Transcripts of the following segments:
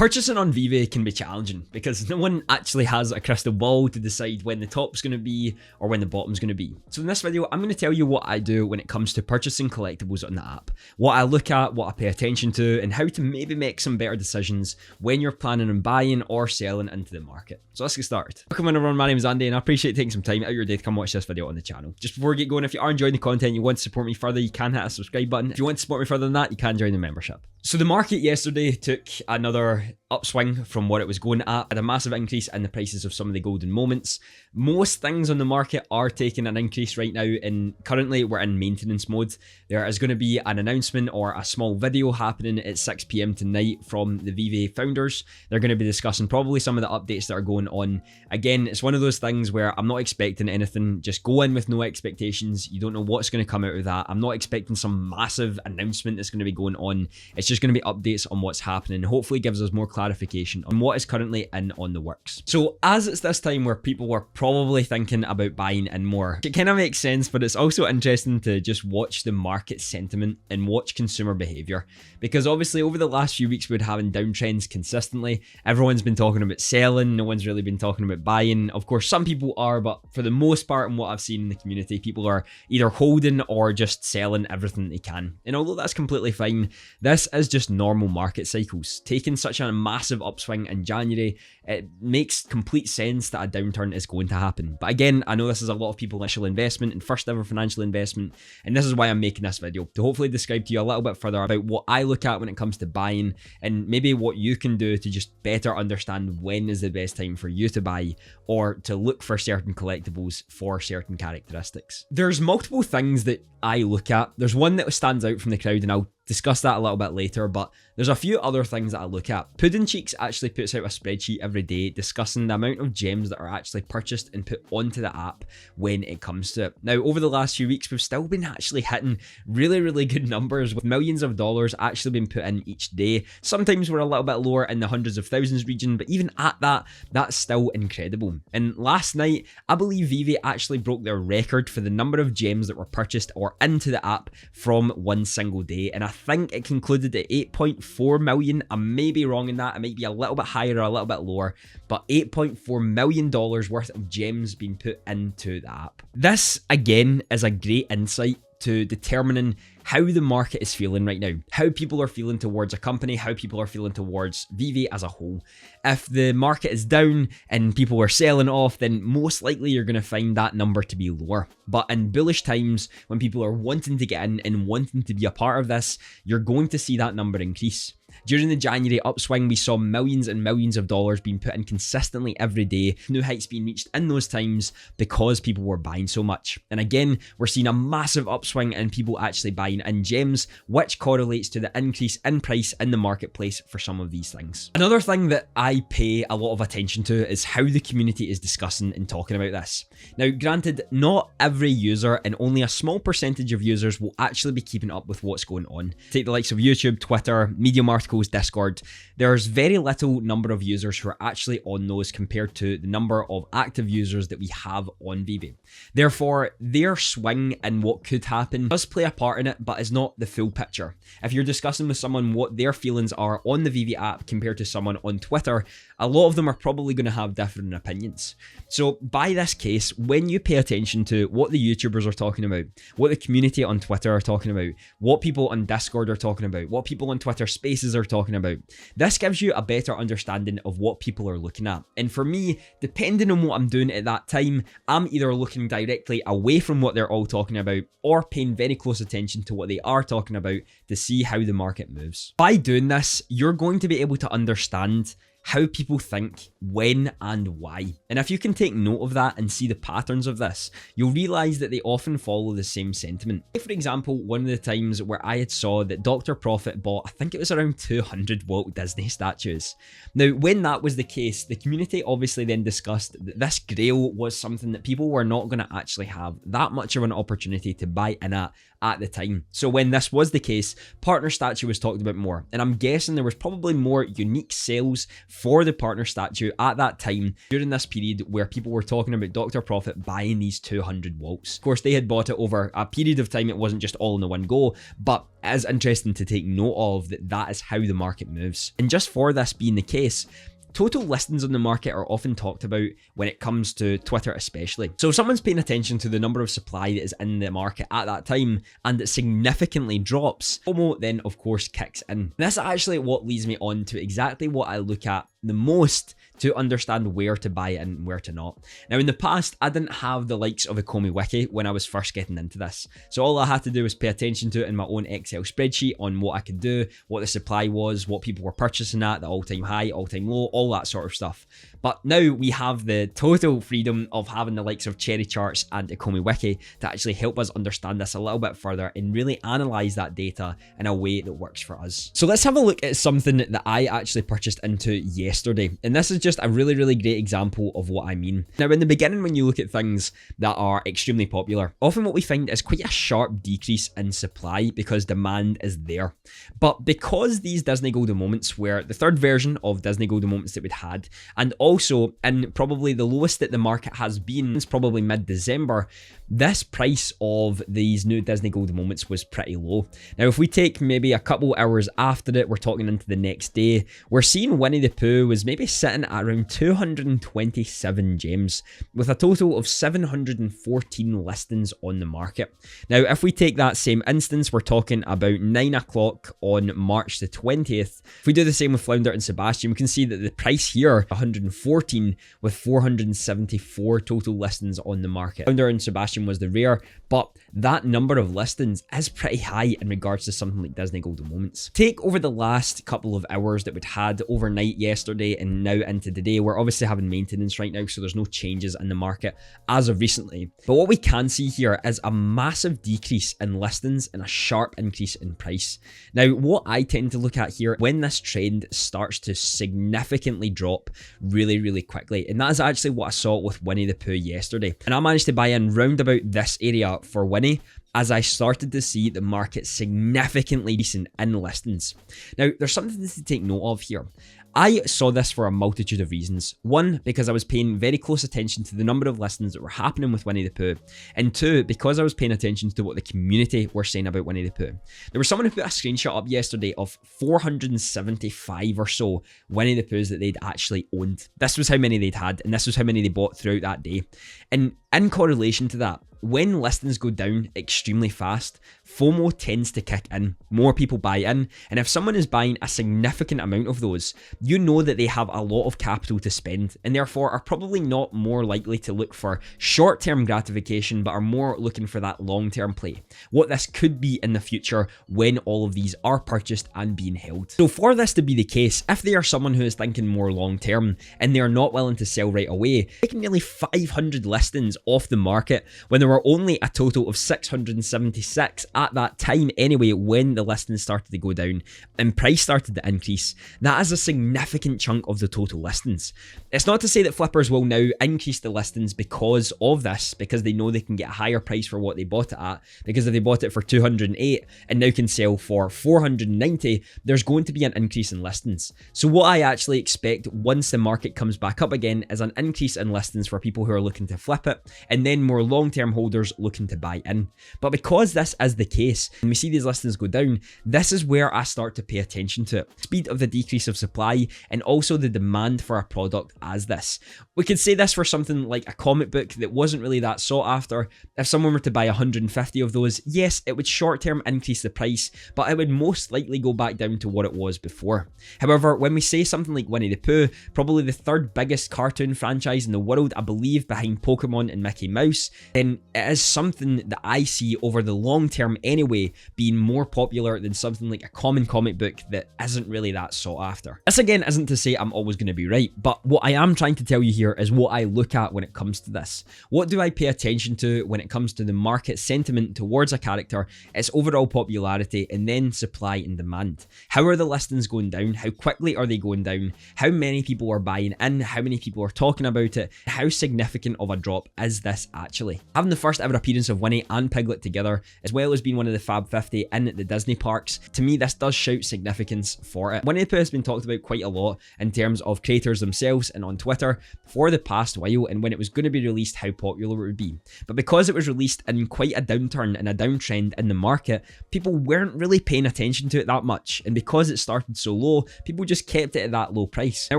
Purchasing on Veve can be challenging because no one actually has a crystal ball to decide when the top's going to be or when the bottom's going to be. So in this video, I'm going to tell you what I do when it comes to purchasing collectibles on the app, what I look at, what I pay attention to, and how to maybe make some better decisions when you're planning on buying or selling into the market. So let's get started. Welcome everyone, my name is Andy and I appreciate taking some time out of your day to come watch this video on the channel. Just before we get going, if you are enjoying the content, you want to support me further, you can hit a subscribe button. If you want to support me further than that, you can join the membership. So the market yesterday took another upswing from what it was going at a massive increase in the prices of some of the golden moments. Most things on the market are taking an increase right now, and currently we're in maintenance mode. There is going to be an announcement or a small video happening at 6 PM tonight from the Veve founders. They're going to be discussing probably some of the updates that are going on. Again, it's one of those things where I'm not expecting anything. Just go in with no expectations. You don't know what's going to come out of that. I'm not expecting some massive announcement that's going to be going on. It's just going to be updates on what's happening. Hopefully gives us more clarification on what is currently in on the works. So as it's this time where people were probably thinking about buying in more, it kind of makes sense, but it's also interesting to just watch the market sentiment and watch consumer behavior, because obviously over the last few weeks we've been having downtrends consistently. Everyone's been talking about selling, no one's really been talking about buying. Of course some people are, but for the most part, and what I've seen in the community, people are either holding or just selling everything they can. And although that's completely fine, this is just normal market cycles. Taking such a massive upswing in January, it makes complete sense that a downturn is going to happen. But again, I know this is a lot of people's initial investment and first ever financial investment, and this is why I'm making this video, to hopefully describe to you a little bit further about what I look at when it comes to buying, and maybe what you can do to just better understand when is the best time for you to buy or to look for certain collectibles for certain characteristics. There's multiple things that I look at. There's one that stands out from the crowd, and I'll discuss that a little bit later, but there's a few other things that I look at. Puddin Cheeks actually puts out a spreadsheet every day discussing the amount of gems that are actually purchased and put onto the app when it comes to it. Now, over the last few weeks, we've still been actually hitting really good numbers, with millions of dollars actually being put in each day. Sometimes we're a little bit lower in the hundreds of thousands region, but even at that, that's still incredible. And last night, I believe Veve actually broke their record for the number of gems that were purchased or into the app from one single day, and I think it concluded at 8.4 million. I may be wrong in that. It might be a little bit higher or a little bit lower, but $8.4 million worth of gems being put into the app. This, again, is a great insight to determining how the market is feeling right now, how people are feeling towards a company, how people are feeling towards Veve as a whole. If the market is down and people are selling off, then most likely you're going to find that number to be lower. But in bullish times, when people are wanting to get in and wanting to be a part of this, you're going to see that number increase. During the January upswing, we saw millions and millions of dollars being put in consistently every day, new heights being reached in those times because people were buying so much. And again, we're seeing a massive upswing in people actually buying in gems, which correlates to the increase in price in the marketplace for some of these things. Another thing that I pay a lot of attention to is how the community is discussing and talking about this. Now, granted, not every user and only a small percentage of users will actually be keeping up with what's going on. Take the likes of YouTube, Twitter, Medium articles, Discord. There's very little number of users who are actually on those compared to the number of active users that we have on Veve. Therefore, their swing in what could happen does play a part in it, but is not the full picture. If you're discussing with someone what their feelings are on the Veve app compared to someone on Twitter, a lot of them are probably going to have different opinions. So by this case, when you pay attention to what the YouTubers are talking about, what the community on Twitter are talking about, what people on Discord are talking about, what people on Twitter Spaces are talking about, this gives you a better understanding of what people are looking at. And for me, depending on what I'm doing at that time, I'm either looking directly away from what they're all talking about or paying very close attention to what they are talking about to see how the market moves. By doing this, you're going to be able to understand how people think, when and why. And if you can take note of that and see the patterns of this, you'll realize that they often follow the same sentiment. For example, one of the times where I had saw that Dr. Profit bought, I think it was around 200 Walt Disney statues. Now, when that was the case, the community obviously then discussed that this grail was something that people were not going to actually have that much of an opportunity to buy in at the time. So when this was the case, partner statue was talked about more, and I'm guessing there was probably more unique sales for the partner statue at that time during this period where people were talking about Dr. Profit buying these 200 waltz. Of course, they had bought it over a period of time. It wasn't just all in the one go, but it is interesting to take note of that is how the market moves. And just for this being the case, total listings on the market are often talked about when it comes to Twitter especially. So if someone's paying attention to the number of supply that is in the market at that time and it significantly drops, FOMO then of course kicks in. This is actually what leads me on to exactly what I look at the most to understand where to buy it and where to not. Now in the past, I didn't have the likes of a Komi Wiki when I was first getting into this. So all I had to do was pay attention to it in my own Excel spreadsheet on what I could do, what the supply was, what people were purchasing at, the all-time high, all-time low, all that sort of stuff. But now we have the total freedom of having the likes of Cherry Charts and Komi Wiki to actually help us understand this a little bit further and really analyze that data in a way that works for us. So let's have a look at something that I actually purchased into yesterday. And this is just a really, really great example of what I mean. Now, in the beginning, when you look at things that are extremely popular, often what we find is quite a sharp decrease in supply because demand is there. But because these Disney Golden Moments were the third version of Disney Golden Moments that we'd had, and also in probably the lowest that the market has been since probably mid-December, this price of these new Disney Golden Moments was pretty low. Now, if we take maybe a couple hours after it, we're talking into the next day, we're seeing Winnie the Pooh was maybe sitting at around 227 gems with a total of 714 listings on the market. Now, if we take that same instance, we're talking about 9 o'clock on March the 20th. If we do the same with Flounder and Sebastian, we can see that the price here, 114 with 474 total listings on the market. Flounder and Sebastian was the rare, but that number of listings is pretty high in regards to something like Disney Golden Moments. Take over the last couple of hours that we'd had overnight yesterday and now into today. We're obviously having maintenance right now, so there's no changes in the market as of recently. But what we can see here is a massive decrease in listings and a sharp increase in price. Now, what I tend to look at here when this trend starts to significantly drop really, really quickly, and that is actually what I saw with Winnie the Pooh yesterday. And I managed to buy in round about this area for Winnie as I started to see the market significantly decent in listings. Now, there's something to take note of here. I saw this for a multitude of reasons. One, because I was paying very close attention to the number of listings that were happening with Winnie the Pooh. And two, because I was paying attention to what the community were saying about Winnie the Pooh. There was someone who put a screenshot up yesterday of 475 or so Winnie the Poohs that they'd actually owned. This was how many they'd had, and this was how many they bought throughout that day. And in correlation to that, when listings go down extremely fast, FOMO tends to kick in. More people buy in, and if someone is buying a significant amount of those, you know that they have a lot of capital to spend, and therefore are probably not more likely to look for short-term gratification, but are more looking for that long-term play. What this could be in the future when all of these are purchased and being held. So for this to be the case, if they are someone who is thinking more long-term, and they are not willing to sell right away, taking nearly 500 listings off the market when there were only a total of 676 at that time anyway when the listings started to go down and price started to increase, that is a significant chunk of the total listings. It's not to say that flippers will now increase the listings because of this, because they know they can get a higher price for what they bought it at, because if they bought it for 208 and now can sell for 490, there's going to be an increase in listings. So what I actually expect once the market comes back up again is an increase in listings for people who are looking to flip it, and then more long-term holders looking to buy in. But because this is the case, and we see these listings go down, this is where I start to pay attention to it. Speed of the decrease of supply, and also the demand for a product as this. We could say this for something like a comic book that wasn't really that sought after. If someone were to buy 150 of those, yes, it would short-term increase the price, but it would most likely go back down to what it was before. However, when we say something like Winnie the Pooh, probably the third biggest cartoon franchise in the world, I believe, behind Pokemon and Mickey Mouse, then it is something that I see over the long term anyway being more popular than something like a common comic book that isn't really that sought after. This again isn't to say I'm always going to be right, but what I am trying to tell you here is what I look at when it comes to this. What do I pay attention to when it comes to the market sentiment towards a character, its overall popularity, and then supply and demand? How are the listings going down? How quickly are they going down? How many people are buying in? How many people are talking about it? How significant of a drop is this actually? Having the first ever appearance of Winnie and Piglet put together, as well as being one of the Fab 50 in the Disney parks. To me, this does shout significance for it. Winnie the Pooh has been talked about quite a lot in terms of creators themselves and on Twitter for the past while, and when it was going to be released, how popular it would be. But because it was released in quite a downturn and a downtrend in the market, people weren't really paying attention to it that much, and because it started so low, people just kept it at that low price. Now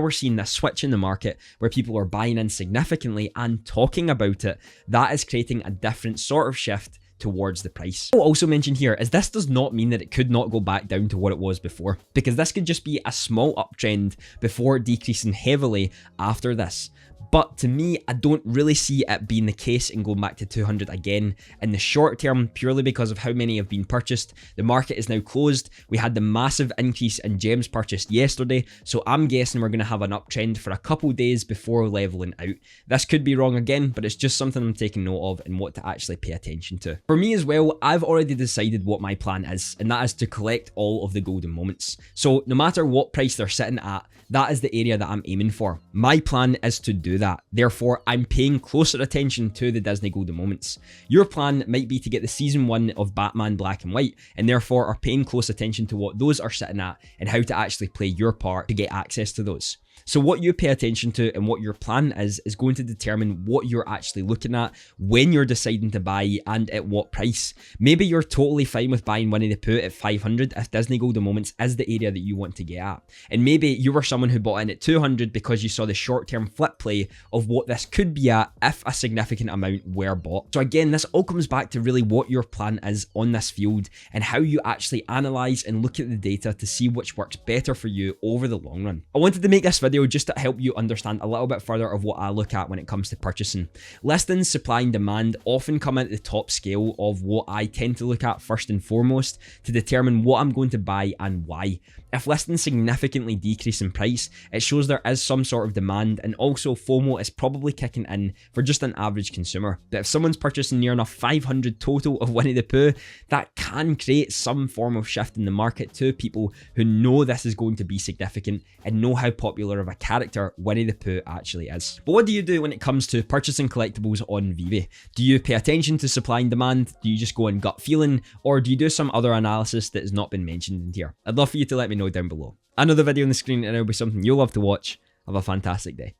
we're seeing this switch in the market where people are buying in significantly and talking about it. That is creating a different sort of shift towards the price. What I'll also mention here is this does not mean that it could not go back down to what it was before, because this could just be a small uptrend before decreasing heavily after this. But to me, I don't really see it being the case and going back to 200 again in the short term, purely because of how many have been purchased. The market is now closed. We had the massive increase in gems purchased yesterday, so I'm guessing we're going to have an uptrend for a couple days before leveling out. This could be wrong again, but it's just something I'm taking note of and what to actually pay attention to. For me as well, I've already decided what my plan is, and that is to collect all of the golden moments. So no matter what price they're sitting at, that is the area that I'm aiming for. My plan is to do that. Therefore, I'm paying closer attention to the Disney golden moments. Your plan might be to get the season 1 of Batman Black and White, and therefore are paying close attention to what those are sitting at and how to actually play your part to get access to those. So what you pay attention to and what your plan is going to determine what you're actually looking at when you're deciding to buy and at what price. Maybe you're totally fine with buying Winnie the Pooh at 500 if Disney Golden Moments is the area that you want to get at. And maybe you were someone who bought in at 200 because you saw the short-term flip play of what this could be at if a significant amount were bought. So again, this all comes back to really what your plan is on this field and how you actually analyze and look at the data to see which works better for you over the long run. I wanted to make this video just to help you understand a little bit further of what I look at when it comes to purchasing. Listings, supply and demand often come at the top scale of what I tend to look at first and foremost to determine what I'm going to buy and why. If listings significantly decrease in price, it shows there is some sort of demand, and also FOMO is probably kicking in for just an average consumer. But if someone's purchasing near enough 500 total of Winnie the Pooh, that can create some form of shift in the market to people who know this is going to be significant and know how popular of a character Winnie the Pooh actually is. But what do you do when it comes to purchasing collectibles on Veve? Do you pay attention to supply and demand? Do you just go on gut feeling? Or do you do some other analysis that has not been mentioned in here? I'd love for you to let me know down below. Another video on the screen and it'll be something you'll love to watch. Have a fantastic day.